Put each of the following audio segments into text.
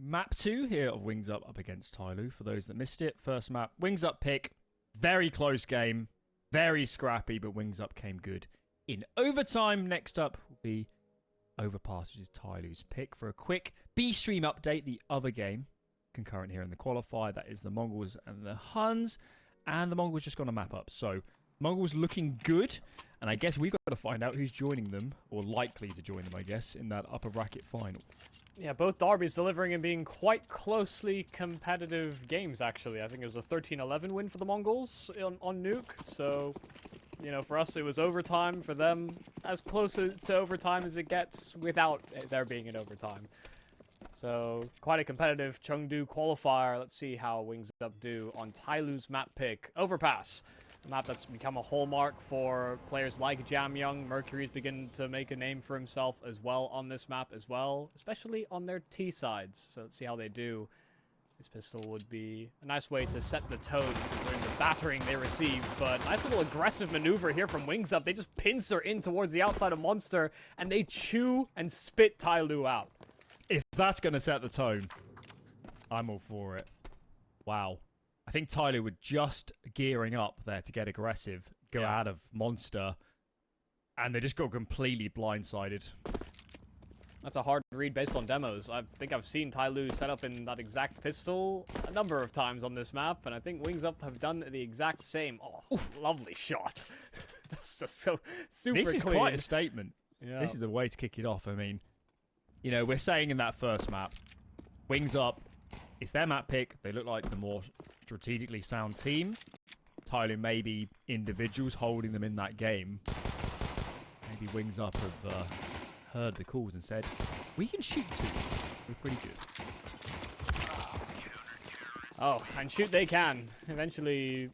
map 2 here of Wings Up against TYLOO. For those that missed it, first map, Wings Up pick. Very close game. Very scrappy, but Wings Up came good in overtime. Next up will be Overpass, which is TYLOO's pick. For a quick B-Stream update, the other game, concurrent here in the qualifier, that is the Mongols and the Huns. And the Mongols just got a map up. So, Mongols looking good. And I guess we've got to find out who's joining them, or likely to join them, I guess, in that upper bracket final. Yeah, both derbies delivering and being quite closely competitive games, actually. I think it was a 13-11 win for the Mongols on Nuke. So, you know, for us, it was overtime. For them, as close to overtime as it gets without there being an overtime. So, quite a competitive Chengdu qualifier. Let's see how Wings Up do on TYLOO's map pick. Overpass. A map that's become a hallmark for players like Jamyoung. Mercury's beginning to make a name for himself as well on this map as well, especially on their T sides. So let's see how they do. This pistol would be a nice way to set the tone considering the battering they received, but nice little aggressive maneuver here from Wings Up. They just pincer in towards the outside of Monster, and they chew and spit TYLOO out. If that's going to set the tone, I'm all for it. Wow. I think TYLOO were just gearing up there to get aggressive, go out of Monster, and they just got completely blindsided. That's a hard read based on demos. I think I've seen TYLOO set up in that exact pistol a number of times on this map, and I think Wings Up have done the exact same. Oh, lovely shot. That's just so super This is clean. quite a statement. Yeah. This is a way to kick it off. I mean, you know, we're saying in that first map, Wings Up, it's their map pick. They look like the more strategically sound team. TYLOO maybe individuals holding them in that game. Maybe Wings Up have heard the calls and said, we can shoot too. We're pretty good. Oh, and shoot they can. Eventually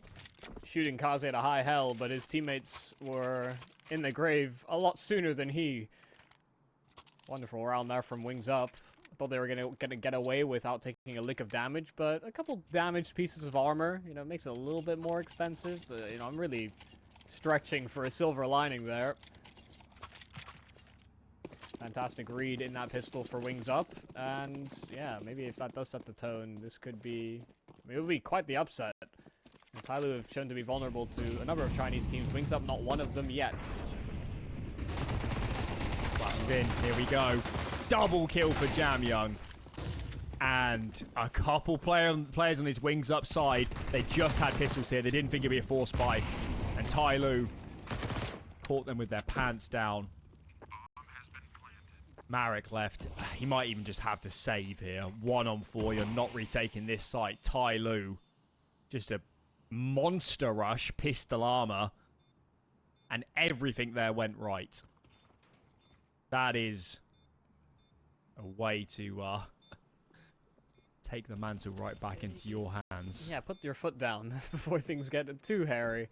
shooting Kaze at a high hell, but his teammates were in the grave a lot sooner than he. Wonderful round there from Wings Up. Thought they were gonna get away without taking a lick of damage, but a couple damaged pieces of armor, you know, makes it a little bit more expensive. But, you know, I'm really stretching for a silver lining there. Fantastic read in that pistol for Wings Up, and yeah, maybe if that does set the tone, this could be, I mean, it would be quite the upset. And TYLOO have shown to be vulnerable to a number of Chinese teams. Wings Up, not one of them yet. Flashes in. Here we go. Double kill for Jamyoung. And a couple players on this Wings Up side. They just had pistols here. They didn't think it'd be a force buy. And TYLOO caught them with their pants down. Marek left. He might even just have to save here. 1-on-4. You're not retaking this site. TYLOO. Just a monster rush. Pistol armor. And everything there went right. That is a way to take the mantle right back into your hands. Yeah, put your foot down before things get too hairy.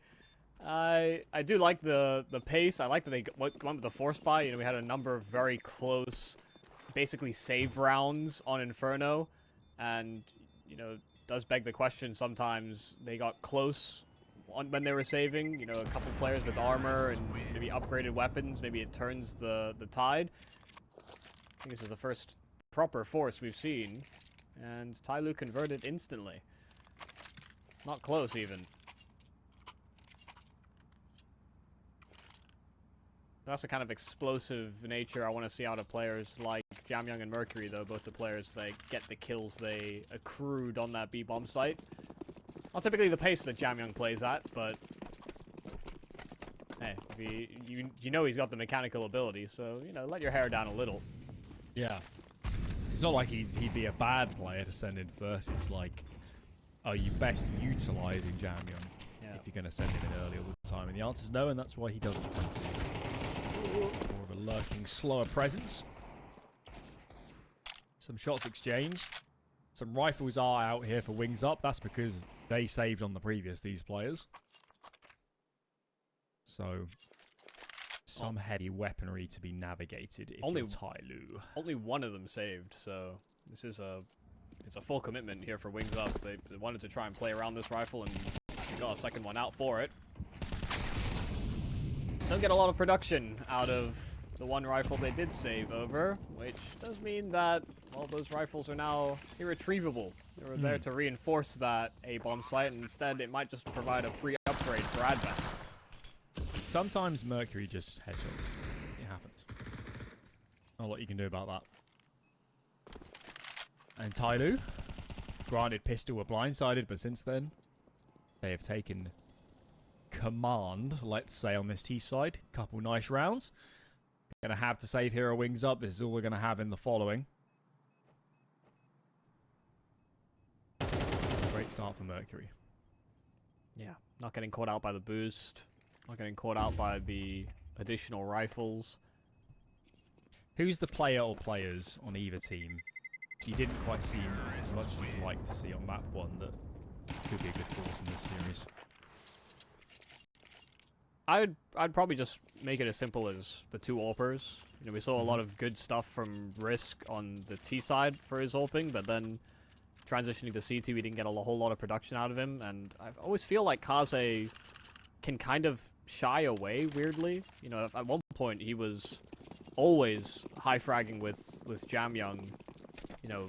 I do like the pace. I like that they went with the force buy. You know, we had a number of very close, basically save rounds on Inferno, and you know, does beg the question. Sometimes they got close when they were saving. You know, a couple players with armor and maybe upgraded weapons. Maybe it turns the tide. I think this is the first proper force we've seen, and TYLOO converted instantly. Not close even. That's the kind of explosive nature I want to see out of players like Jamyoung and Mercury, though. Both the players, they get the kills they accrued on that B-bomb site. Not typically the pace that Jamyoung plays at, but hey, you know he's got the mechanical ability, so, you know, let your hair down a little. Yeah. It's not like he'd be a bad player to send in first. It's like, are you best utilizing Jamyoung if you're going to send him in early all the time? And the answer's no, and that's why he doesn't tend to. More of a lurking, slower presence. Some shots exchanged. Some rifles are out here for Wings Up. That's because they saved on the previous, these players. So, some heavy weaponry to be navigated if you're TYLOO. Only one of them saved, so this is it's a full commitment here for Wings Up. They wanted to try and play around this rifle, and they got a second one out for it. Don't get a lot of production out of the one rifle they did save over, which does mean that, well, those rifles are now irretrievable. They were there to reinforce that A-bomb site, and instead it might just provide a free upgrade for Advent. Sometimes Mercury just headshots. It happens. Not a lot you can do about that. And TYLOO, granted pistol were blindsided, but since then, they have taken command, let's say, on this T side. Couple nice rounds. Gonna have to save hero wings up. This is all we're gonna have in the following. Great start for Mercury. Yeah, not getting caught out by the boost. Not getting caught out by the additional rifles. Who's the player or players on either team you didn't quite see as much as you'd like to see on map 1 that could be a good force in this series? I'd probably just make it as simple as the 2 AWPers. You know, we saw a lot of good stuff from Risk on the T side for his AWPing, but then transitioning to CT, we didn't get a whole lot of production out of him, and I always feel like Kaze can kind of shy away weirdly. You know, at one point he was always high fragging with Jamyoung, you know,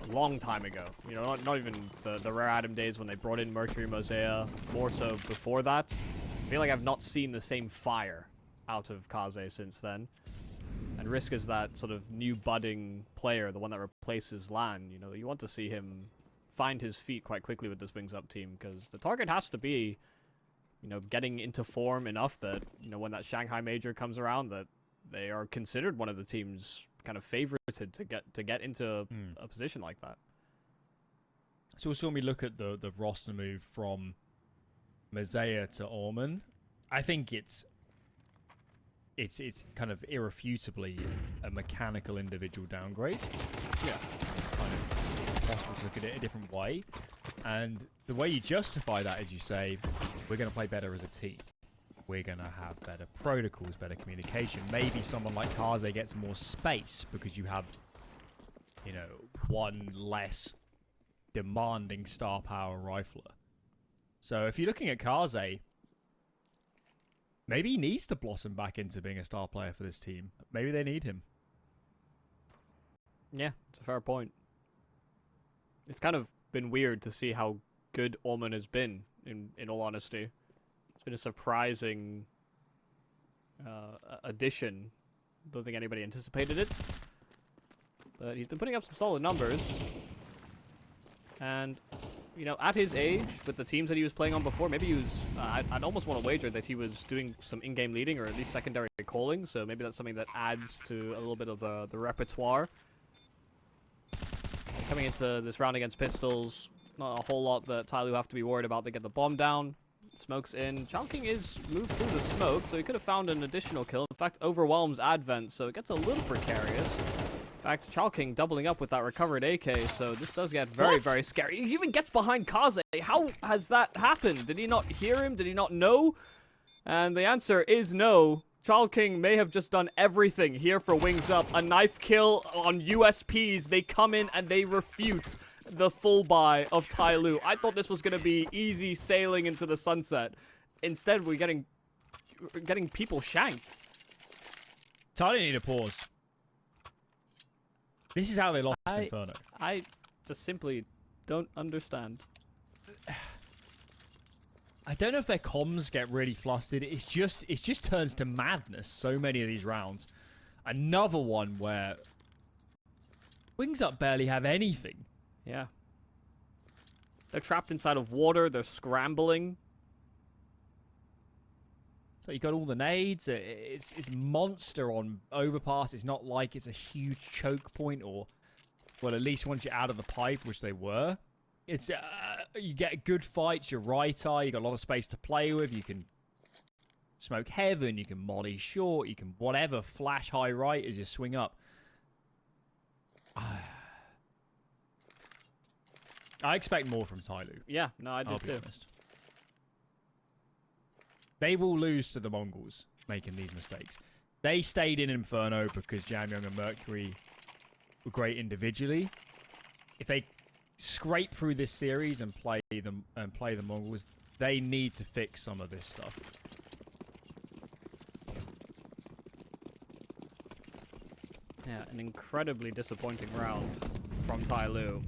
a long time ago. You know, not even the Rare Adam days when they brought in Mercury Mosea, more so before that. I feel like I've not seen the same fire out of Kaze since then. And Risk is that sort of new budding player, the one that replaces Lan. You know, you want to see him find his feet quite quickly with this Wings Up team, because the target has to be, you know, getting into form enough that, you know, when that Shanghai Major comes around, that they are considered one of the teams kind of favorited to get into a position like that. So also when we look at the roster move from Mosea to Orman, I think it's kind of irrefutably a mechanical individual downgrade. Yeah. Kind of, it's possible to look at it a different way. And the way you justify that is you say, we're going to play better as a team. We're going to have better protocols, better communication. Maybe someone like Kaze gets more space because you have, you know, one less demanding star power rifler. So if you're looking at Kaze, maybe he needs to blossom back into being a star player for this team. Maybe they need him. Yeah, it's a fair point. It's kind of been weird to see how good Orman has been, in all honesty. It's been a surprising addition. Don't think anybody anticipated it. But he's been putting up some solid numbers. And, you know, at his age, with the teams that he was playing on before, maybe he was... I'd almost want to wager that he was doing some in-game leading, or at least secondary calling, so maybe that's something that adds to a little bit of the repertoire. Coming into this round against Pistols, not a whole lot that TYLOO have to be worried about. They get the bomb down. Smoke's in. Chowking is moved through the smoke, so he could have found an additional kill. In fact, overwhelms Advent, so it gets a little precarious. In fact, Chowking doubling up with that recovered AK, so this does get very, very scary. He even gets behind Kaze. How has that happened? Did he not hear him? Did he not know? And the answer is no. Chowking may have just done everything here for Wings Up. A knife kill on USPs. They come in and they refute the full buy of TYLOO. I thought this was going to be easy sailing into the sunset. Instead, we're getting people shanked. TYLOO need a pause. This is how they lost Inferno. I just simply don't understand. I don't know if their comms get really flustered. It just turns to madness so many of these rounds. Another one where Wings Up barely have anything. Yeah. They're trapped inside of water. They're scrambling. So you got all the nades. It's monster on Overpass. It's not like it's a huge choke point, or, well, at least once you're out of the pipe, which they were. It's you get good fights. You're right eye. You got a lot of space to play with. You can smoke heaven. You can molly short. You can whatever, flash high right as you swing up. I expect more from TYLOO. Yeah, no, I I'll did be too. honest. They will lose to the Mongols making these mistakes. They stayed in Inferno because Jamyoung and Mercury were great individually. If they scrape through this series and play the Mongols, they need to fix some of this stuff. Yeah, an incredibly disappointing round from TYLOO.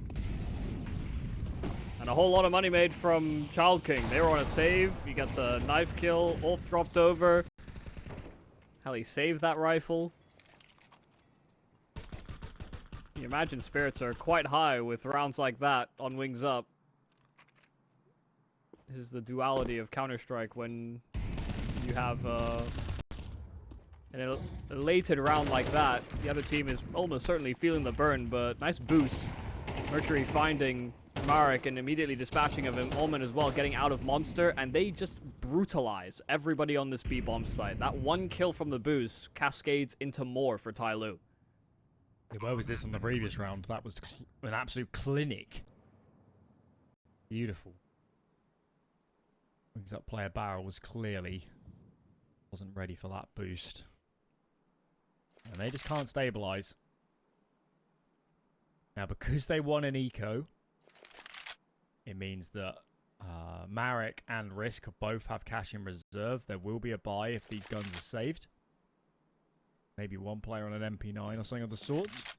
And a whole lot of money made from Child King. They were on a save. He gets a knife kill. Ult dropped over. Hell, he saved that rifle. You imagine spirits are quite high with rounds like that on Wings Up. This is the duality of Counter-Strike when you have an elated round like that. The other team is almost certainly feeling the burn, but nice boost. Mercury finding Marek and immediately dispatching of him. Omen as well getting out of Monster, and they just brutalize everybody on this B-bomb site. That one kill from the boost cascades into more for TYLOO. Yeah, where was this in the previous round? That was an absolute clinic. Beautiful. Wings Up player Barrel was clearly wasn't ready for that boost. And they just can't stabilize. Now, because they won an eco, it means that Marek and Risk both have cash in reserve. There will be a buy if these guns are saved. Maybe one player on an MP9 or something of the sorts.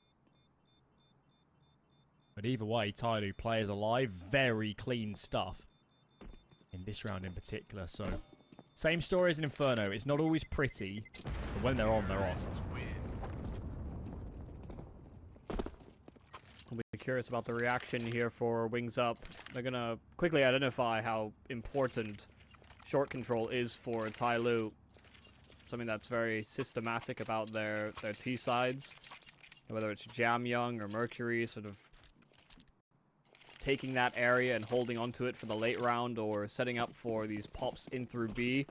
But either way, TYLOO players alive. Very clean stuff. In this round in particular, so... Same story as in Inferno. It's not always pretty, but when they're on, they're on. I'll be curious about the reaction here for Wings Up. They're gonna quickly identify how important short control is for TYLOO. Something that's very systematic about their T sides. Whether it's Jamyoung or Mercury, sort of taking that area and holding onto it for the late round, or setting up for these pops in through B.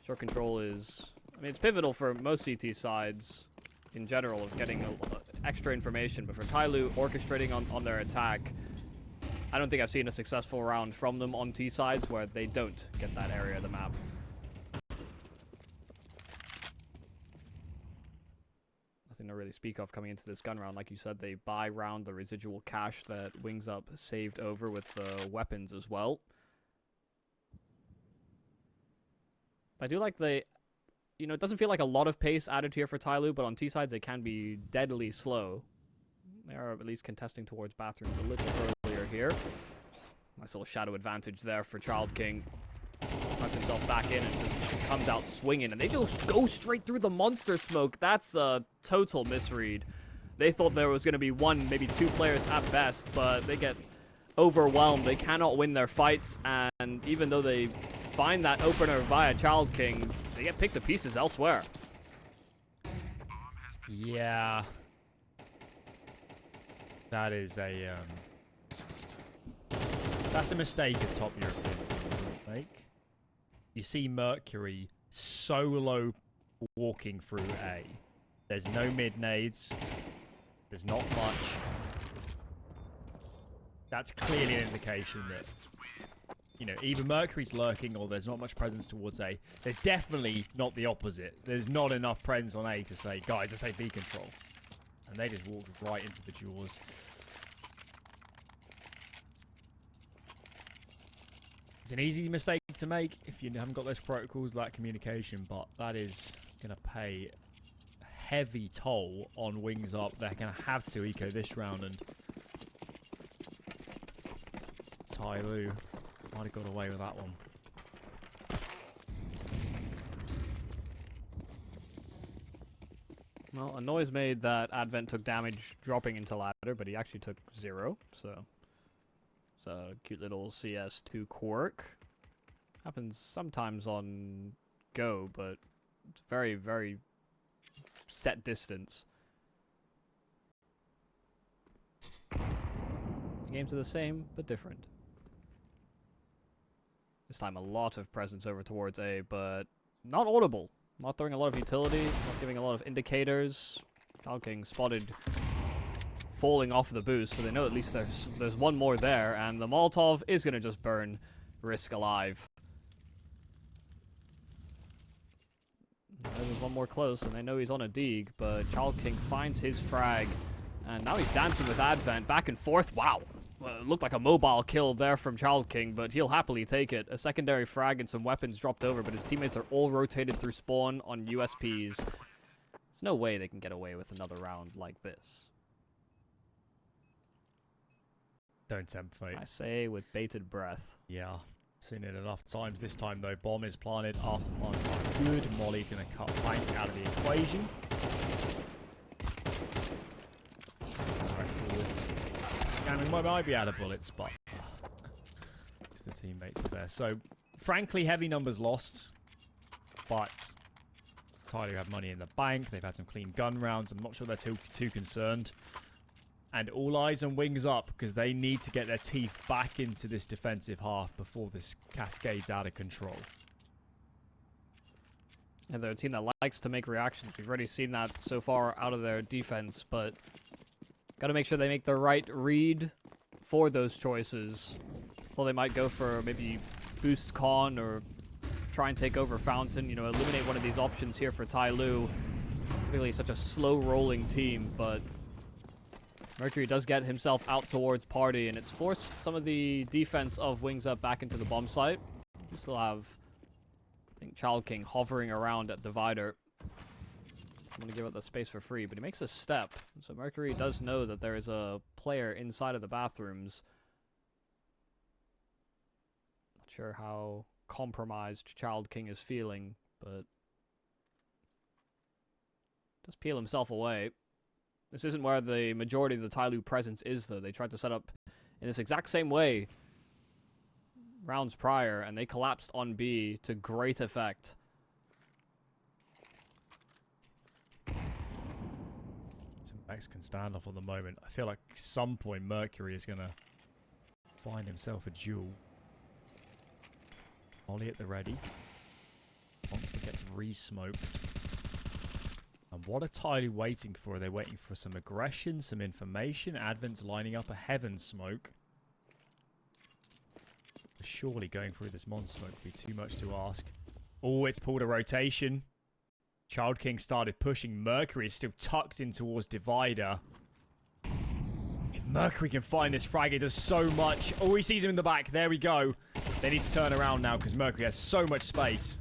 Short control is... I mean, it's pivotal for most CT sides in general of getting extra information, but for TYLOO orchestrating on their attack, I don't think I've seen a successful round from them on T sides where they don't get that area of the map. Nothing to really speak of coming into this gun round. Like you said, they buy round the residual cash that Wings Up saved over with the weapons as well. I do like the... You know, it doesn't feel like a lot of pace added here for TYLOO, but on T-sides they can be deadly slow. They are at least contesting towards bathrooms a little earlier here. Nice little shadow advantage there for Child King. Tucks himself back in and just comes out swinging. And they just go straight through the monster smoke. That's a total misread. They thought there was going to be one, maybe two players at best, but they get overwhelmed. They cannot win their fights, and even though they find that opener via Child King, they get picked to pieces elsewhere. Yeah. That is a, that's a mistake a top European team would make. You see Mercury solo walking through A. There's no mid nades. There's not much. That's clearly an indication that, you know, either Mercury's lurking or there's not much presence towards A. There's definitely not the opposite. There's not enough presence on A to say, guys, let's say B control. And they just walked right into the jaws. It's an easy mistake to make if you haven't got those protocols, that communication, but that is going to pay a heavy toll on Wings Up. They're going to have to eco this round, and TYLOO might have got away with that one. Well, a noise made that Advent took damage dropping into ladder, but he actually took 0, so it's a cute little CS2 quirk. Happens sometimes on Go, but it's very, very set distance. The games are the same, but different. This time a lot of presence over towards A, but not audible. Not throwing a lot of utility, not giving a lot of indicators. Child King spotted falling off the boost, so they know at least there's one more there, and the Molotov is going to just burn Risk alive. There's one more close, and they know he's on a dig, but Child King finds his frag, and now he's dancing with Advent back and forth. Wow. It looked like a mobile kill there from Child King, but he'll happily take it. A secondary frag and some weapons dropped over, but his teammates are all rotated through spawn on USPs. This There's no way they can get away with another round like this. Don't tempt fate. I say with bated breath. Yeah, seen it enough times. This time, though, bomb is planted. After planting are good. Molly's going to cut Plank out of the equation. Right forwards. And we might be out of bullets, but it's the teammates there. So, frankly, heavy numbers lost, but TYLOO have money in the bank. They've had some clean gun rounds. I'm not sure they're too concerned. And all eyes on Wings Up, because they need to get their teeth back into this defensive half before this cascades out of control. And they're a team that likes to make reactions. We've already seen that so far out of their defense, but got to make sure they make the right read for those choices. So they might go for maybe boost Con or try and take over Fountain, you know, eliminate one of these options here for TYLOO. It's really such a slow-rolling team, but Mercury does get himself out towards Party, and it's forced some of the defense of Wings Up back into the bomb site. We still have, I think, Child King hovering around at Divider. I'm going to give up the space for free, but he makes a step. So Mercury does know that there is a player inside of the bathrooms. Not sure how compromised Child King is feeling, but does peel himself away. This isn't where the majority of the TYLOO presence is, though. They tried to set up in this exact same way rounds prior, and they collapsed on B to great effect. It's a Mexican standoff at the moment. I feel like at some point Mercury is going to find himself a duel. Molly at the ready. Monster gets re-smoked. And what are TYLOO waiting for? Are they waiting for some aggression, some information? Advent's lining up a heaven smoke. Surely going through this mon smoke would be too much to ask. Oh, it's pulled a rotation. Child King started pushing. Mercury is still tucked in towards Divider. If Mercury can find this frag, it does so much. Oh, he sees him in the back. There we go. They need to turn around now because Mercury has so much space.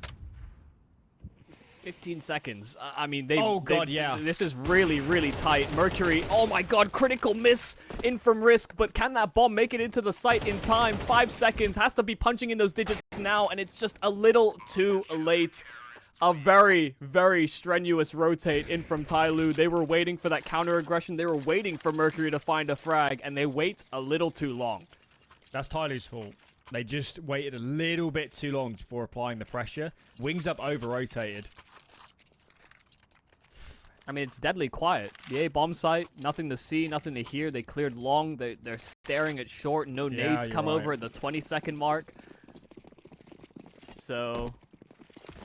15 seconds. I mean, they. Oh, God, yeah. This is really, really tight. Mercury, oh my God, critical miss in from Risk, but can that bomb make it into the site in time? 5 seconds, has to be punching in those digits now, and it's just a little too late. A very, very strenuous rotate in from TYLOO. They were waiting for that counter aggression. They were waiting for Mercury to find a frag, and they wait a little too long. That's TYLOO's fault. They just waited a little bit too long before applying the pressure. Wings Up over-rotated. I mean, it's deadly quiet. The A bomb site, nothing to see, nothing to hear. They cleared long. They're staring at short. No nades come over at the 20-second mark. So,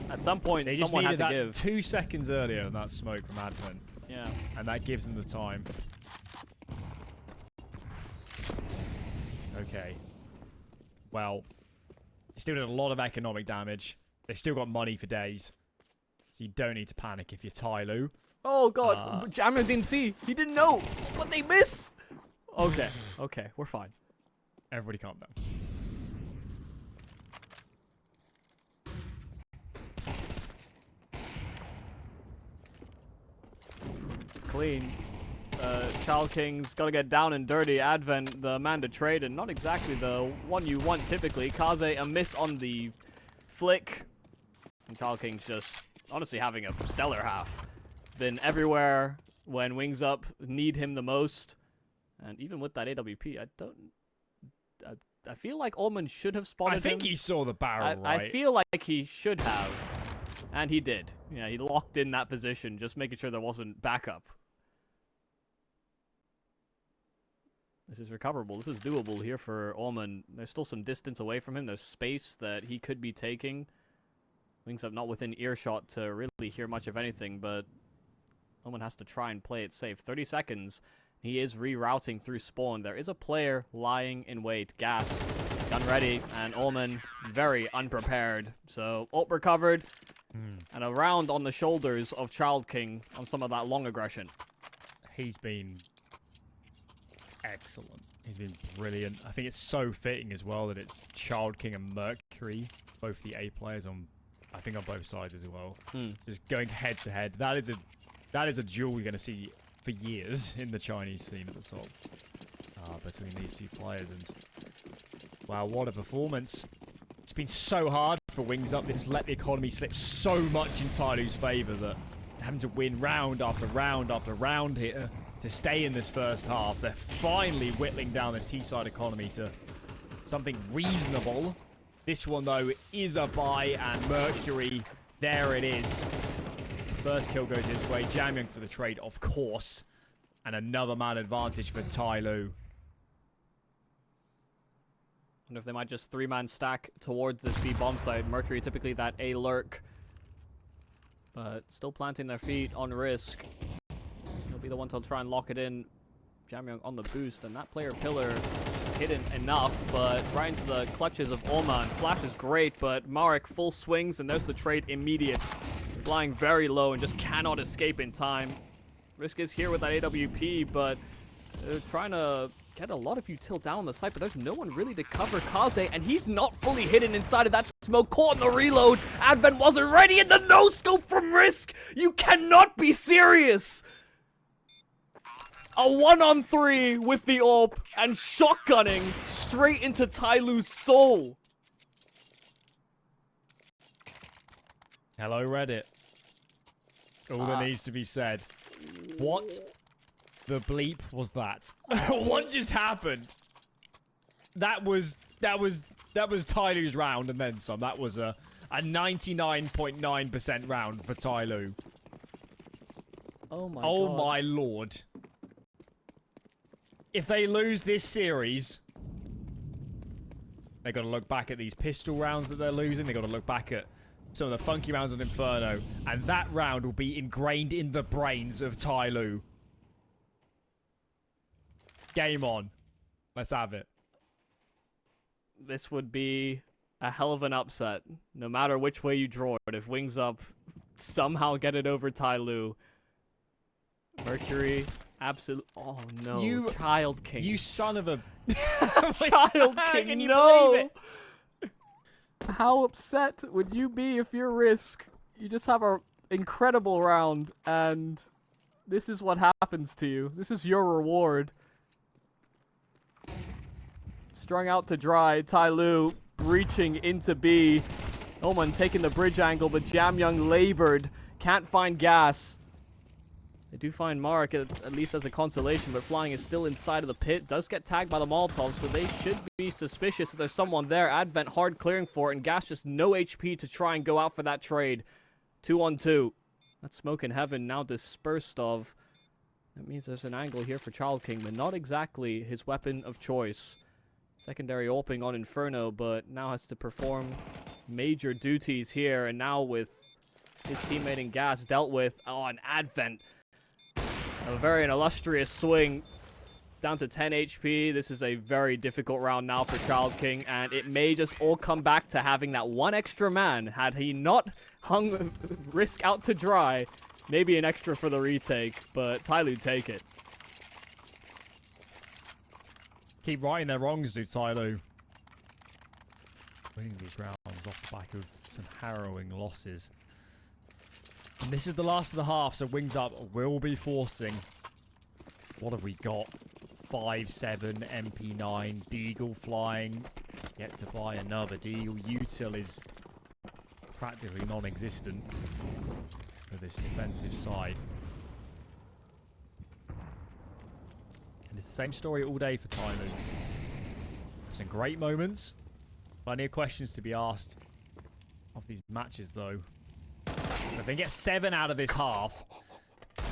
at some point, someone had to give. 2 seconds earlier than that smoke from Advent. Yeah. And that gives them the time. Okay. Well, they still did a lot of economic damage. They still got money for days. So you don't need to panic if you're TYLOO. Oh God, Jammer didn't see. He didn't know. But they miss. Okay, okay, we're fine. Everybody calm down. It's clean. Child King's got to get down and dirty. Advent, the man to trade, and not exactly the one you want typically. Kaze, a miss on the flick. And Child King's just honestly having a stellar half. Been everywhere when Wings Up need him the most. And even with that AWP, I feel like Ullman should have spotted him. I think he saw the barrel, right? I feel like he should have. And he did. Yeah, he locked in that position, just making sure there wasn't backup. This is recoverable. This is doable here for Ullman. There's still some distance away from him. There's space that he could be taking. Wings Up not within earshot to really hear much of anything, but Ullman has to try and play it safe. 30 seconds. He is rerouting through spawn. There is a player lying in wait. Gas. Gun ready. And Ullman very unprepared. So, ult recovered. And a round on the shoulders of Child King on some of that long aggression. He's been excellent. He's been brilliant. I think it's so fitting as well that it's Child King and Mercury, both the A players on, I think on both sides as well. Just going head to head. That is a That is a duel we're going to see for years in the Chinese scene at the top. Between these two players. And wow, what a performance. It's been so hard for Wings Up. They just let the economy slip so much in TYLOO's favour that having to win round after round after round here to stay in this first half. They're finally whittling down this T-side economy to something reasonable. This one, though, is a buy, and Mercury, there it is. First kill goes his way. Jamyang for the trade, of course. And another man advantage for TYLOO. Wonder if they might just three-man stack towards this B bomb site. Mercury typically that A lurk. But still planting their feet on risk. He'll be the one to try and lock it in. Jamyang on the boost, and that player pillar hidden enough, but right into the clutches of Orman. Flash is great, but Marek full swings, and there's the trade immediate. Flying very low and just cannot escape in time. Risk is here with that AWP, but they're trying to get a lot of util down on the site, but there's no one really to cover Kaze, and he's not fully hidden inside of that smoke. Caught in the reload. Advent wasn't ready, and the no-scope from Risk. You cannot be serious. A 1-on-3 with the AWP and shotgunning straight into TYLOO's soul. Hello, Reddit. All that needs to be said. What the bleep was that? What just happened? That was TYLOO's round and then some. That was a 99.9% round for TYLOO. Oh my Oh god. my lord. If they lose this series, they got to look back at these pistol rounds that they're losing. They got to look back at some of the funky rounds on Inferno, and that round will be ingrained in the brains of TYLOO. Game on. Let's have it. This would be a hell of an upset, no matter which way you draw it. If Wings Up somehow get it over TYLOO, Mercury, absolute. Oh no, You- Child King. You son of a... Child King, Can you no! believe it? How upset would you be if you're Risk? You just have an incredible round, and this is what happens to you. This is your reward. Strung out to dry, TYLOO breaching into B. Oman taking the bridge angle, but Jamyang labored. Can't find gas. They do find Marek, at least as a consolation, but Flying is still inside of the pit. Does get tagged by the Molotov, so they should be suspicious that there's someone there. Advent hard clearing for it, and Gas just no HP to try and go out for that trade. 2-on-2. That smoke in heaven now dispersed of. That means there's an angle here for Child King, but not exactly his weapon of choice. Secondary AWPing on Inferno, but now has to perform major duties here, and now with his teammate in Gas dealt with. Oh, an Advent. A very illustrious swing down to 10 HP. This is a very difficult round now for Child King, and it may just all come back to having that one extra man. Had he not hung Risk out to dry, maybe an extra for the retake, but TYLOO take it. Keep righting their wrongs, dude, TYLOO. Winning these rounds off the back of some harrowing losses. And this is the last of the half, so Wings Up will be forcing. What have we got? 5-7, MP9, Deagle flying. Yet to buy another Deagle. Util is practically non-existent for this defensive side. And it's the same story all day for TYLOO. Some great moments. Plenty of questions to be asked of these matches, though. If they get 7 out of this half,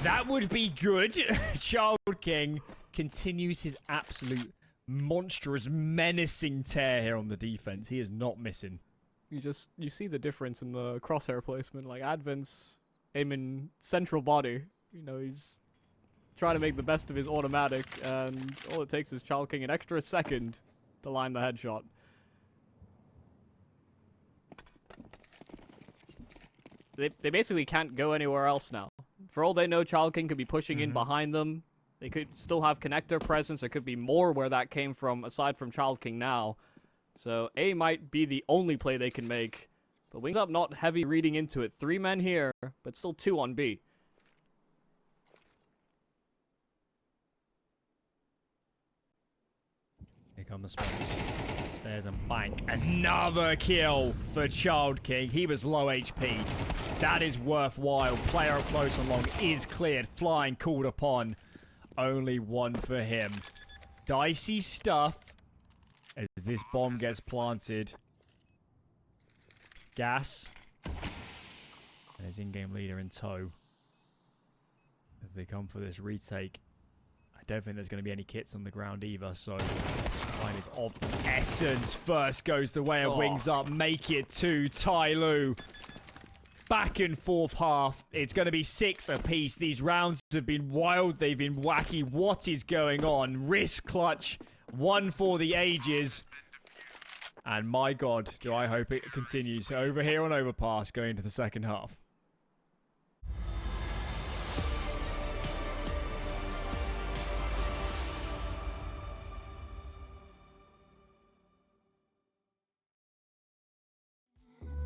that would be good. Child King continues his absolute monstrous, menacing tear here on the defense. He is not missing. You see the difference in the crosshair placement. Like, Advent's aiming central body. You know, he's trying to make the best of his automatic, and all it takes is Child King an extra second to line the headshot. They basically can't go anywhere else now. For all they know, Child King could be pushing in behind them. They could still have connector presence. There could be more where that came from, aside from Child King now. So A might be the only play they can make. But Wings Up not heavy reading into it. 3 men here, but still 2 on B. come the smokes. There's a bank. Another kill for Child King. He was low HP. That is worthwhile. Player up close and long is cleared. Flying called upon. Only one for him. Dicey stuff as this bomb gets planted. Gas. And his in-game leader in tow. As they come for this retake. I don't think there's going to be any kits on the ground either, so time is of the essence. First goes the way of Wings Up. Make it to TYLOO. Back and forth half. It's going to be 6 apiece. These rounds have been wild. They've been wacky. What is going on? Wrist clutch. One for the ages. And my God, do I hope it continues. Over here on Overpass going into the second half.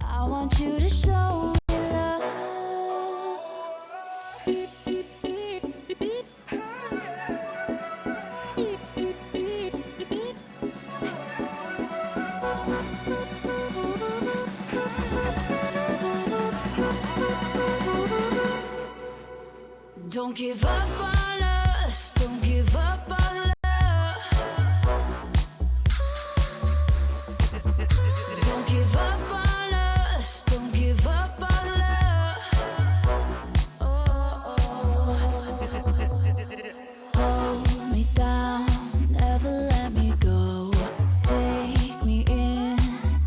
I want you to show me love. Don't give up on us. Don't give up on love. Don't give up on us. Don't give up on love. Hold me down, never let me go. Take me in,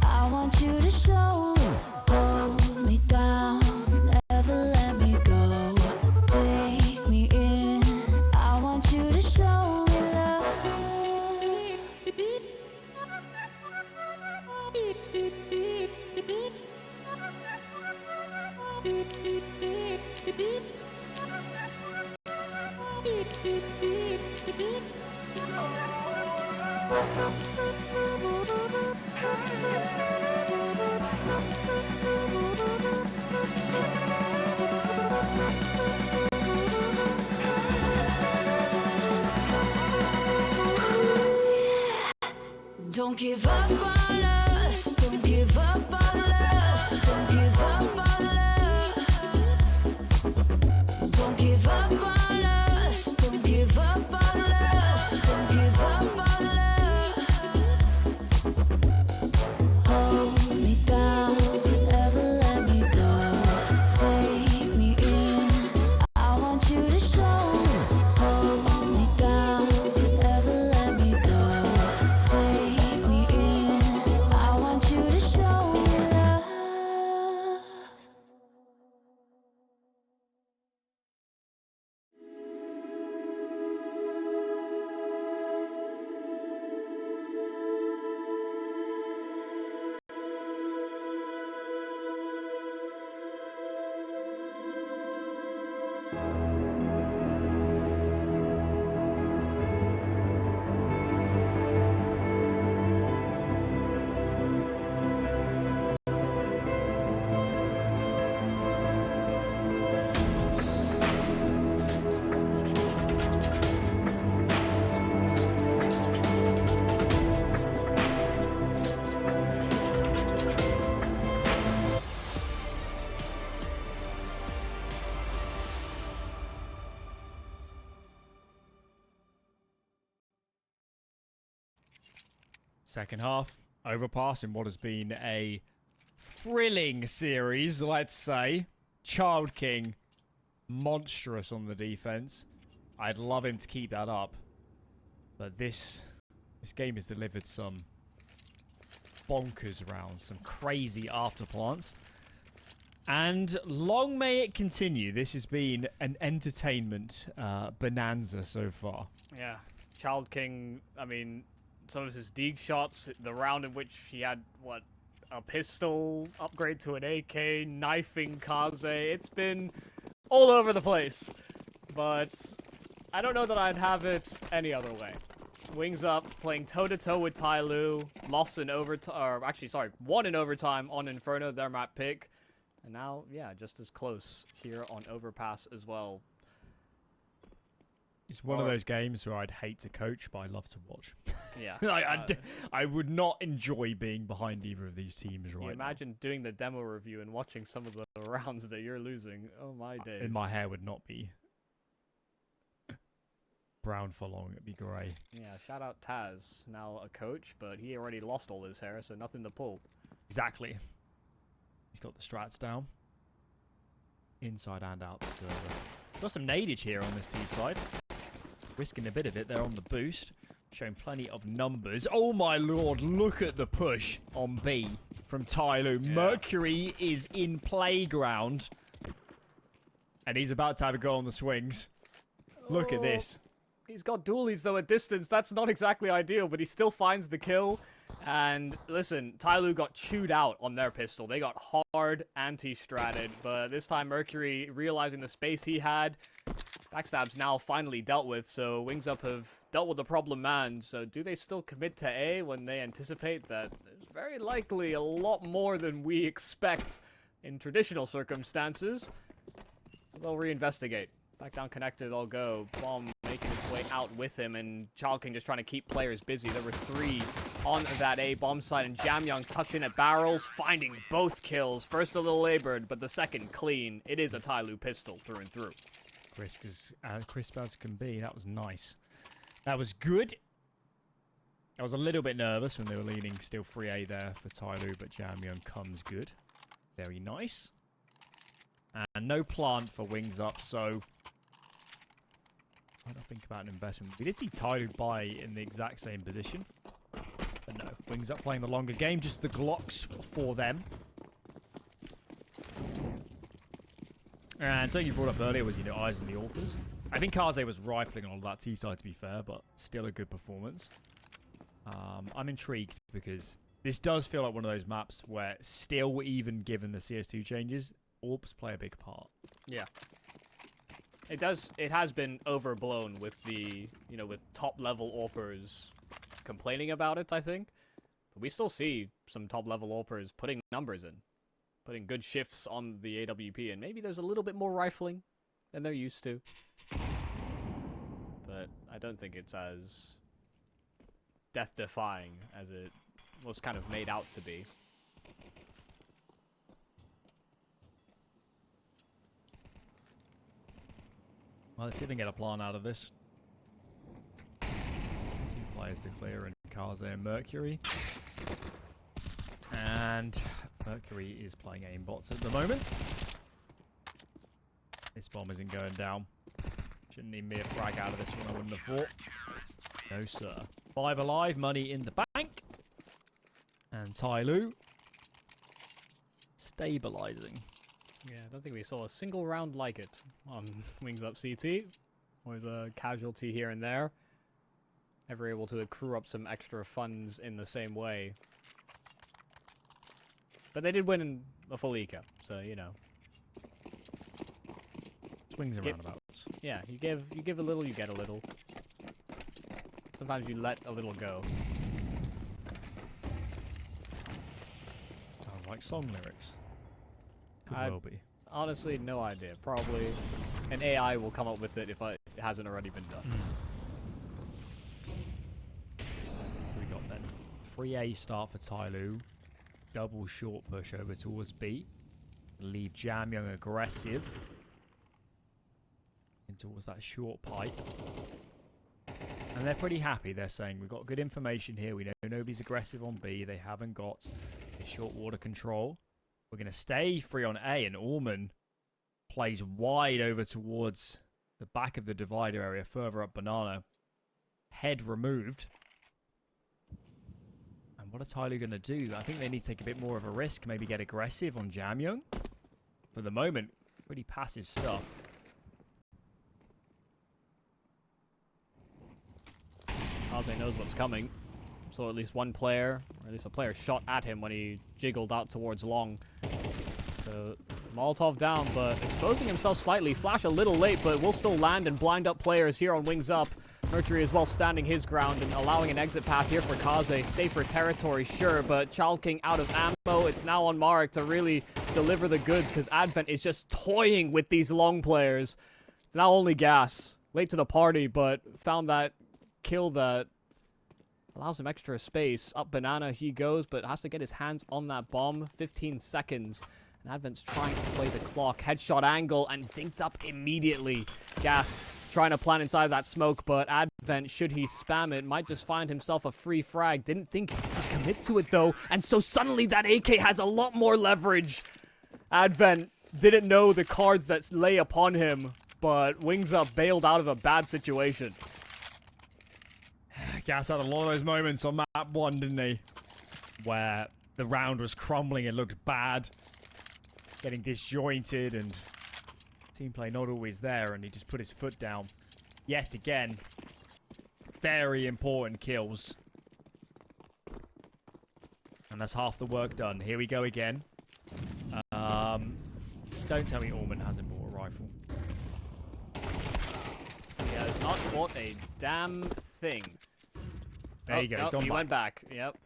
I want you to show. Hold me down, never let me go. Take me in, I want you to show me love. Don't give up on us. Don't give up on us. Don't give up on love. Don't give up on us. Don't give up on us. Don't give up on love. Hold me down, never let me go. Take me in, I want you to show. Hold me down, never let me go. Take me in, I want you to show me love. Second half, Overpass in what has been a thrilling series, let's say. Child King, monstrous on the defense. I'd love him to keep that up. But this game has delivered some bonkers rounds, some crazy afterplants. And long may it continue. This has been an entertainment bonanza so far. Yeah, Child King, I mean, some of his dig shots, the round in which he had, what, a pistol upgrade to an AK, knifing Kaze, it's been all over the place. But I don't know that I'd have it any other way. Wings Up, playing toe-to-toe with TYLOO, lost in overtime, or actually, sorry, won in overtime on Inferno, their map pick. And now, yeah, just as close here on Overpass as well. It's one of those games where I'd hate to coach, but I love to watch. Yeah. I would not enjoy being behind either of these teams right now. Imagine doing the demo review and watching some of the rounds that you're losing. Oh my days. And my hair would not be brown for long. It'd be grey. Yeah, shout out Taz, now a coach, but he already lost all his hair, so nothing to pull. Exactly. He's got the strats down. Inside and out the server. Got some nadage here on this T side. Risking a bit of it there on the boost. Showing plenty of numbers. Oh my lord, look at the push on B from TYLOO. Yeah. Mercury is in playground. And he's about to have a go on the swings. Look at this. He's got dual leads though at distance. That's not exactly ideal, but he still finds the kill. And listen, TYLOO got chewed out on their pistol. They got hard anti-stratted, but this time Mercury, realizing the space he had, backstab's now finally dealt with, so Wings Up have dealt with the problem man. So do they still commit to A when they anticipate that there's very likely a lot more than we expect in traditional circumstances? So they'll reinvestigate. Back down connected, they'll go. Bomb making its way out with him, and Chalking just trying to keep players busy. There were 3 on that A bomb side, and Jamyoung tucked in at barrels, finding both kills. First a little labored, but the second clean. It is a TYLOO pistol through and through. Crisp as can be. That was nice. That was good. I was a little bit nervous when they were leaning still 3A there for TYLOO, but Jamyoung comes good. Very nice. And no plant for Wings Up, so I don't think about an investment. We did see TYLOO buy in the exact same position. But no, Wings Up playing the longer game, just the Glocks for them. And something you brought up earlier was, eyes on the Orcas. I think Kaze was rifling on all that T side, to be fair, but still a good performance. I'm intrigued because this does feel like one of those maps where still, even given the CS2 changes, AWPs play a big part. Yeah. It does. It has been overblown with the, with top-level AWPers complaining about it, I think. But we still see some top-level AWPers putting numbers in. Putting good shifts on the AWP, and maybe there's a little bit more rifling than they're used to. But I don't think it's as death-defying as it was kind of made out to be. Well, let's see if we can get a plan out of this. 2 players to clear, and Kaze and Mercury. And Mercury is playing aimbots at the moment. This bomb isn't going down. Shouldn't need me a frag out of this one, I wouldn't have thought. No, sir. 5 alive, money in the bank. And TYLOO stabilizing. Yeah, I don't think we saw a single round like it on Wings Up CT. Always a casualty here and there. Never able to accrue up some extra funds in the same way. But they did win in a full eco, so Swings and roundabouts. Yeah, you give a little, you get a little. Sometimes you let a little go. Sounds like song lyrics. Could well be. Honestly, no idea. Probably an AI will come up with it if it hasn't already been done. We got then 3A start for TYLOO. Double short push over towards B. Leave Jamyoung aggressive. In towards that short pipe. And they're pretty happy. They're saying, we've got good information here. We know nobody's aggressive on B. They haven't got a short water control. We're going to stay free on A. And Orman plays wide over towards the back of the divider area, further up Banana. Head removed. And what are TYLOO going to do? I think they need to take a bit more of a risk. Maybe get aggressive on Jamyoung. For the moment, pretty passive stuff. Kaze knows what's coming. So at least one player, or at least a player, shot at him when he jiggled out towards long. So Molotov down, but exposing himself slightly. Flash a little late, but will still land and blind up players here on Wings Up. Mercury as well standing his ground and allowing an exit path here for Kaze. Safer territory, sure, but Chalking out of ammo. It's now on Marek to really deliver the goods because Advent is just toying with these long players. It's now only gas. late to the party, but found that kill that allows him extra space. Up banana he goes, but has to get his hands on that bomb. 15 seconds. And Advent's trying to play the clock. Headshot angle and dinked up immediately. Gas trying to plant inside that smoke, but Advent, should he spam it, might just find himself a free frag. Didn't think he could commit to it, though. And so suddenly that AK has a lot more leverage. Advent didn't know the cards that lay upon him, but Wings Up bailed out of a bad situation. Gas had a lot of those moments on map 1, didn't he? Where the round was crumbling, it looked bad. Getting disjointed and team play not always there, and he just put his foot down. Yet again, very important kills. And that's half the work done. Here we go again. Don't tell me Orman hasn't bought a rifle. He has not bought a damn thing. There you go. Nope, he went back. Yep.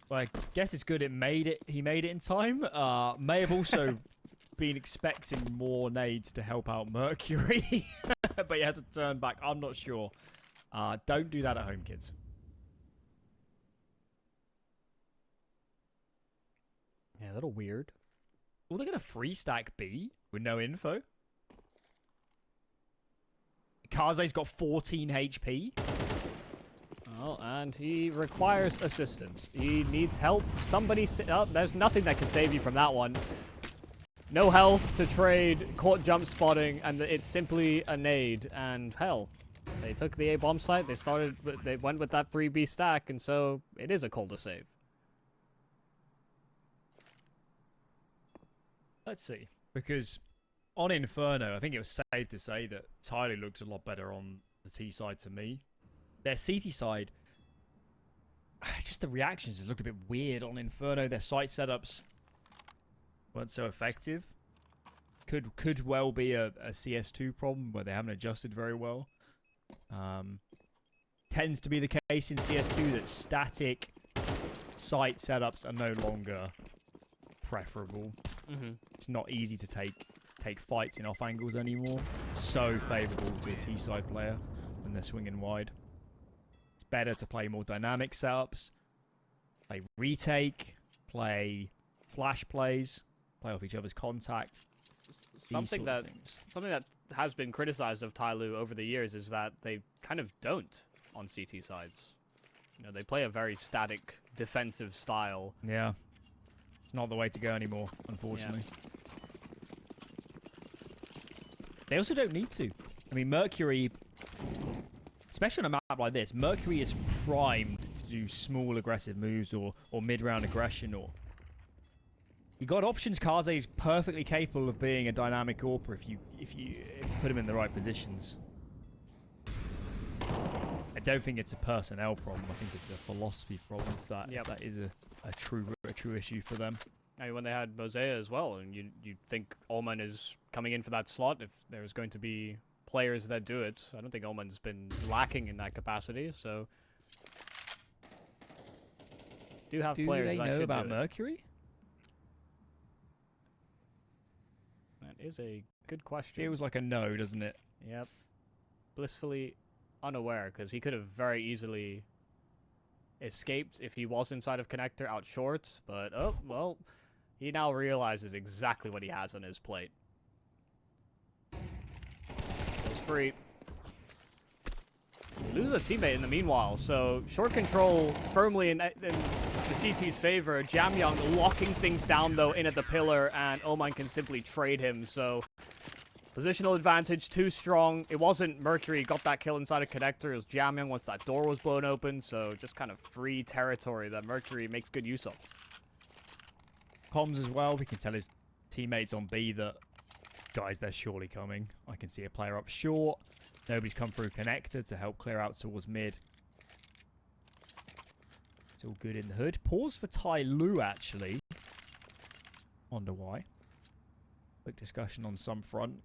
Well, I guess it's good. He made it in time. May have also been expecting more nades to help out Mercury, but he had to turn back. I'm not sure. Don't do that at home, kids. Yeah, a little weird. Well, they're gonna free stack B with no info. Kaze's got 14 HP. Oh, and he requires assistance. He needs help. Somebody... Oh, there's nothing that can save you from that one. No health to trade, caught jump spotting, and it's simply a nade. And hell, they took the A bomb site. They went with that 3B stack, and so it is a call to save. Let's see, because on Inferno, I think it was safe to say that TYLOO looks a lot better on the T side to me. Their CT side, just the reactions just looked a bit weird on Inferno. Their site setups weren't so effective. Could well be a CS2 problem where they haven't adjusted very well. Tends to be the case in CS2 that static site setups are no longer preferable. It's not easy to take fights in off angles anymore. It's so favourable to a T side player when they're swinging wide. It's better to play more dynamic setups, play retake, play flash plays, play off each other's contact. Something that has been criticized of TYLOO over the years is that they kind of don't on CT sides. You know, they play a very static defensive style. Yeah. It's not the way to go anymore, unfortunately. Yeah. They also don't need to. I mean, Mercury, especially on a map like this, Mercury is primed to do small aggressive moves or mid-round aggression. Or you got options. Kaze is perfectly capable of being a dynamic AWPer if you put him in the right positions. I don't think it's a personnel problem. I think it's a philosophy problem. That is a true issue for them. I mean, when they had Mosea as well, and you'd think Oman is coming in for that slot if there's going to be players that do it. I don't think Oman's been lacking in that capacity, so do have players that know should about do it. Mercury? That is a good question. Feels like a no, doesn't it? Yep. Blissfully unaware, because he could have very easily escaped if he was inside of connector out short, but oh well, he now realizes exactly what he has on his plate. Goes free. He loses a teammate in the meanwhile, so short control firmly in the CT's favor. Jamyoung locking things down though in at the pillar, and Oman can simply trade him, so positional advantage too strong. It wasn't Mercury got that kill inside a connector. It was Jamyoung once that door was blown open. So just kind of free territory that Mercury makes good use of. Comms as well. We can tell his teammates on B that, guys, they're surely coming. I can see a player up short. Nobody's come through connector to help clear out towards mid. It's all good in the hood. Pause for TYLOO, actually. Wonder why. Quick discussion on some front.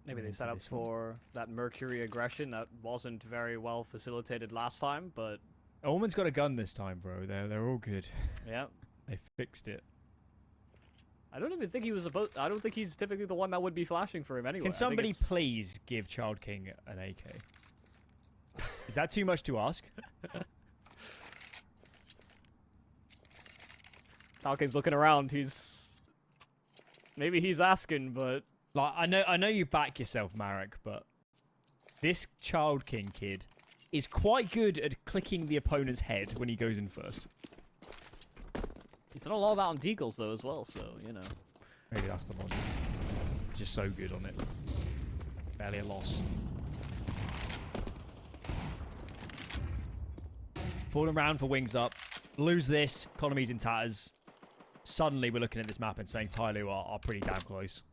Maybe they set up for that Mercury aggression that wasn't very well facilitated last time, but Oman's got a gun this time, bro. They're all good. Yeah. They fixed it. I don't even think he was supposed. I don't think he's typically the one that would be flashing for him anyway. Can somebody please give Child King an AK? Is that too much to ask? Falcon's looking around. Maybe he's asking, but Like, I know you back yourself, Marek, but this Child King kid is quite good at clicking the opponent's head when he goes in first. he's done a lot of that on deagles though as well. So you know. Maybe that's the logic. Just so good on it. Barely a loss. Pulling around for wings up. Lose this. Economy's in tatters. Suddenly we're looking at this map and saying TYLOO are pretty damn close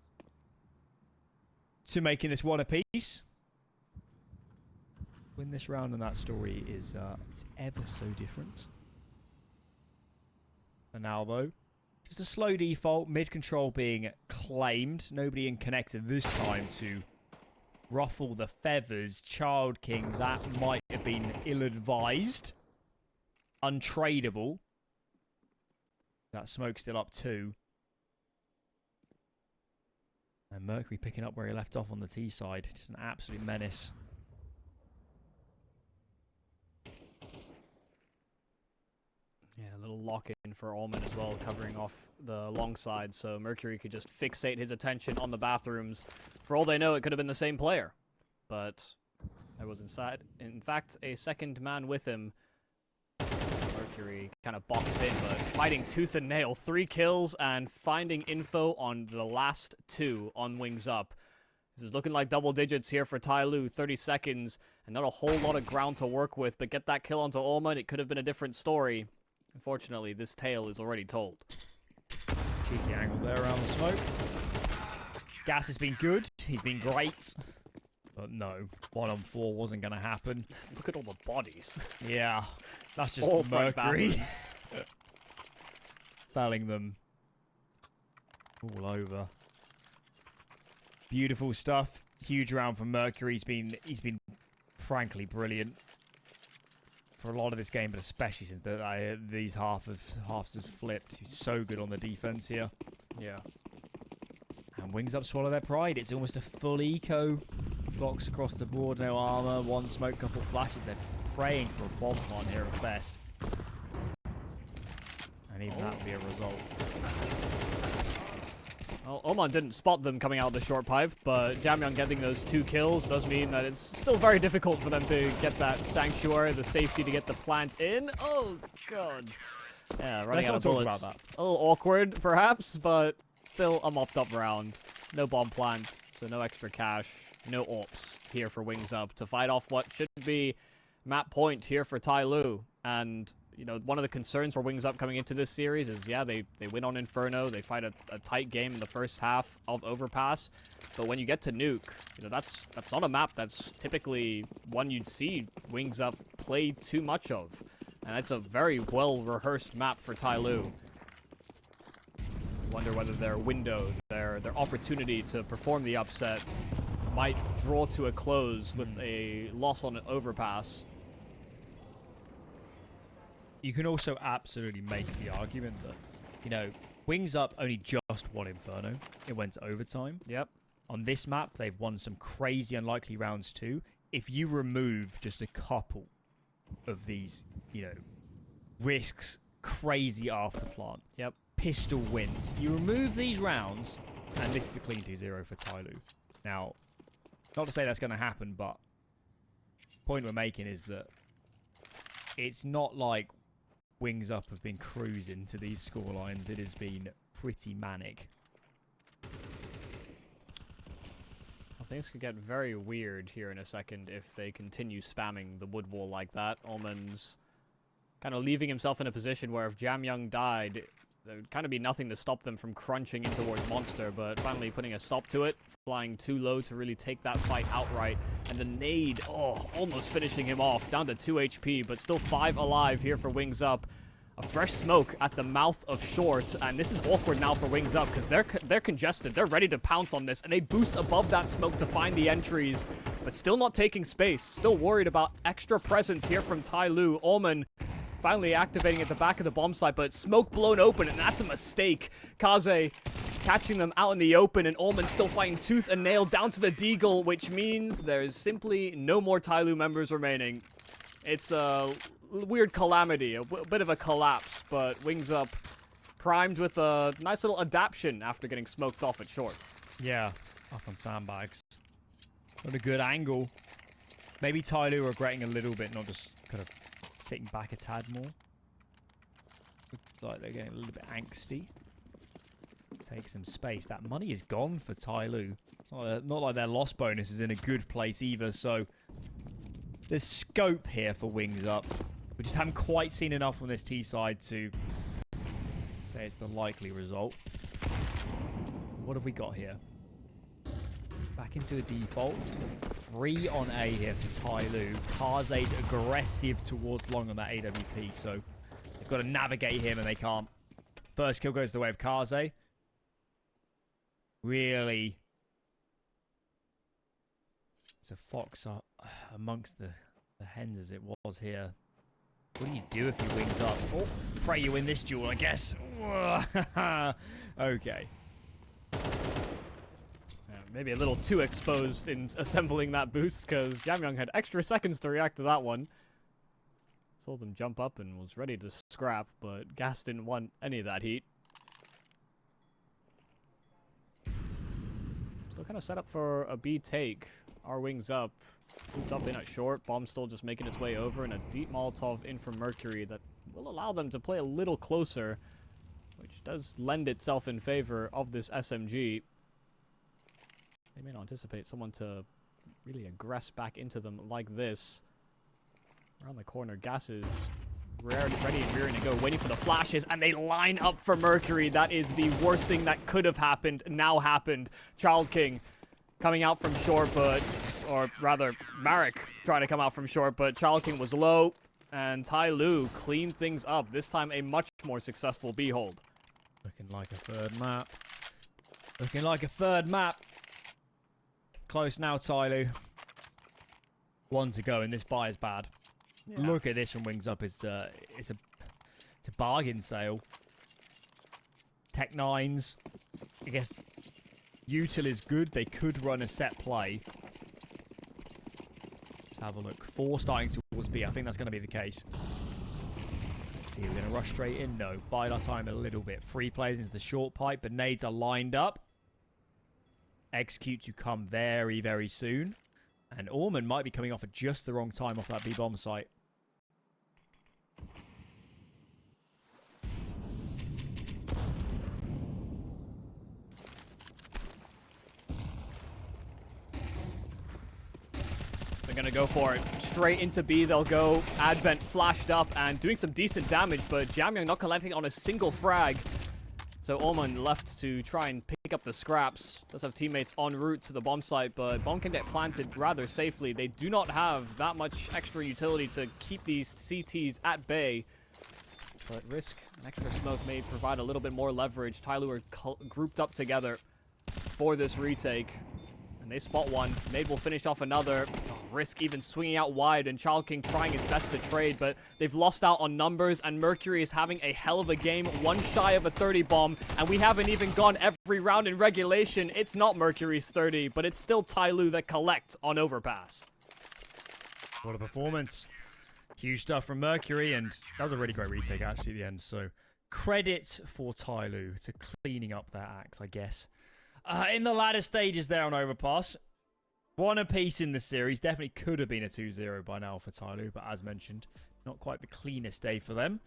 to making this one apiece. Win this round and that story is it's ever so different. For now though, just a slow default, mid control being claimed. Nobody in connected this time to ruffle the feathers. Child King, that might have been ill-advised. Untradeable. That smoke still up too. And Mercury picking up where he left off on the T side. Just an absolute menace. Yeah, a little lock-in for Allman as well, covering off the long side, so Mercury could just fixate his attention on the bathrooms. For all they know, it could have been the same player. But there was, in fact, a second man with him. Mercury kind of boxed in, but fighting tooth and nail. 3 kills and finding info on the last 2 on Wings Up. This is looking like double digits here for TYLOO. 30 seconds and not a whole lot of ground to work with, but get that kill onto Allman, it could have been a different story. Unfortunately, this tale is already told. Cheeky angle there around the smoke. Gas has been good. He's been great. But no, 1 on 4 wasn't going to happen. Look at all the bodies. Yeah, that's just All Mercury. Felling them all over. Beautiful stuff. Huge round from Mercury. He's been frankly brilliant for a lot of this game, but especially since these halves have flipped. He's so good on the defense here. Yeah. And Wings Up swallow their pride. It's almost a full eco. Blocks across the board, no armor, 1 smoke, couple flashes. They're praying for a bomb plant here at best. And even that would be a result. Well, Oman didn't spot them coming out of the short pipe, but Jamyang getting those 2 kills does mean that it's still very difficult for them to get that sanctuary, the safety to get the plant in. Oh, God. Yeah, running out of bullets. About that. A little awkward, perhaps, but still a mopped up round. No bomb plant, so no extra cash. No ops here for Wings Up to fight off what should be map point here for TYLOO. And, you know, one of the concerns for Wings Up coming into this series is, yeah, they win on Inferno. They fight a tight game in the first half of Overpass. But when you get to Nuke, you know, that's not a map that's typically one you'd see Wings Up play too much of. And it's a very well-rehearsed map for TYLOO. Wonder whether their window, their opportunity to perform the upset might draw to a close with a loss on an Overpass. You can also absolutely make the argument that, you know, Wings Up only just won Inferno. It went to overtime. Yep. On this map, they've won some crazy unlikely rounds too. If you remove just a couple of these, you know, risks, crazy afterplant, Yep. pistol wins, you remove these rounds, and this is a clean 2-0 for TYLOO. Now, not to say that's going to happen, but the point we're making is that it's not like Wings Up have been cruising to these scorelines. It has been pretty manic. Well, things could get very weird here in a second if they continue spamming the wood wall like that. Almon's kind of leaving himself in a position where if Jamyang died, there would kind of be nothing to stop them from crunching in towards Monster, but finally putting a stop to it, flying too low to really take that fight outright. And the nade, oh, almost finishing him off, down to 2 HP, but still 5 alive here for Wings Up. A fresh smoke at the mouth of short, and this is awkward now for Wings Up because they're congested. They're ready to pounce on this, and they boost above that smoke to find the entries, but still not taking space. Still worried about extra presence here from TYLOO. Allman finally activating at the back of the bomb site, but smoke blown open, and that's a mistake. Kaze catching them out in the open, and Ullman still fighting tooth and nail down to the Deagle, which means there's simply no more TYLOO members remaining. It's a weird calamity, a bit of a collapse, but Wings Up primed with a nice little adaption after getting smoked off at short. Yeah, up on sandbags. Not a good angle. Maybe TYLOO are regretting a little bit, not just kind of sitting back a tad more. Looks like they're getting a little bit angsty. Take some space. That money is gone for TYLOO. It's not like their loss bonus is in a good place either, so there's scope here for Wings Up. We just haven't quite seen enough on this T side to say it's the likely result. What have we got here? Back into a default. 3 on A here for TYLOO. Kaze's aggressive towards long on that AWP, so they've got to navigate him and they can't. First kill goes the way of Kaze. Really. It's a fox amongst the hens as it was here. What do you do if he Wings Up? Oh, pray you win this duel, I guess. Okay. Maybe a little too exposed in assembling that boost, because Jamyang had extra seconds to react to that one. Saw them jump up and was ready to scrap, but Gas didn't want any of that heat. Still kind of set up for a B take. Our Wings Up. Moved up in at short. Bomb still just making its way over, and a deep Molotov in from Mercury that will allow them to play a little closer, which does lend itself in favor of this SMG. They may not anticipate someone to really aggress back into them like this. Around the corner, Gas is ready and rearing to go, waiting for the flashes, and they line up for Mercury. That is the worst thing that could have happened, now happened. Child King coming out from short, or rather, Marek trying to come out from short, but Child King was low, and TYLOO cleaned things up. This time, a much more successful B-hold. Looking like a third map. Looking like a third map. Close now, TYLOO. 1 to go, and this buy is bad. Yeah. Look at this from Wings Up. It's a bargain sale. Tech 9s. I guess Util is good. They could run a set play. Let's have a look. 4 starting towards B. I think that's going to be the case. Let's see. We're going to rush straight in. No. Bide our time a little bit. 3 players into the short pipe, but nades are lined up. Execute to come very, very soon. And Orman might be coming off at just the wrong time off that B-bomb site. They're going to go for it. Straight into B, they'll go. Advent flashed up and doing some decent damage, but Jamyang not collecting on a single frag. So Orman left to try and pick up the scraps. Does have teammates en route to the bomb site, but bomb can get planted rather safely. They do not have that much extra utility to keep these CTs at bay. But risk an extra smoke may provide a little bit more leverage. TYLOO are grouped up together for this retake. And they spot one. Nade will finish off another. Risk even swinging out wide, and Child King trying his best to trade, but they've lost out on numbers, and Mercury is having a hell of a game. 1 shy of a 30 bomb, and we haven't even gone every round in regulation. It's not Mercury's 30, but it's still TYLOO that collect on Overpass. What a performance. Huge stuff from Mercury, and that was a really great retake actually at the end, so credit for TYLOO to cleaning up their act, I guess. In the latter stages there on Overpass, 1 apiece in the series. Definitely could have been a 2-0 by now for TYLOO, but as mentioned, not quite the cleanest day for them.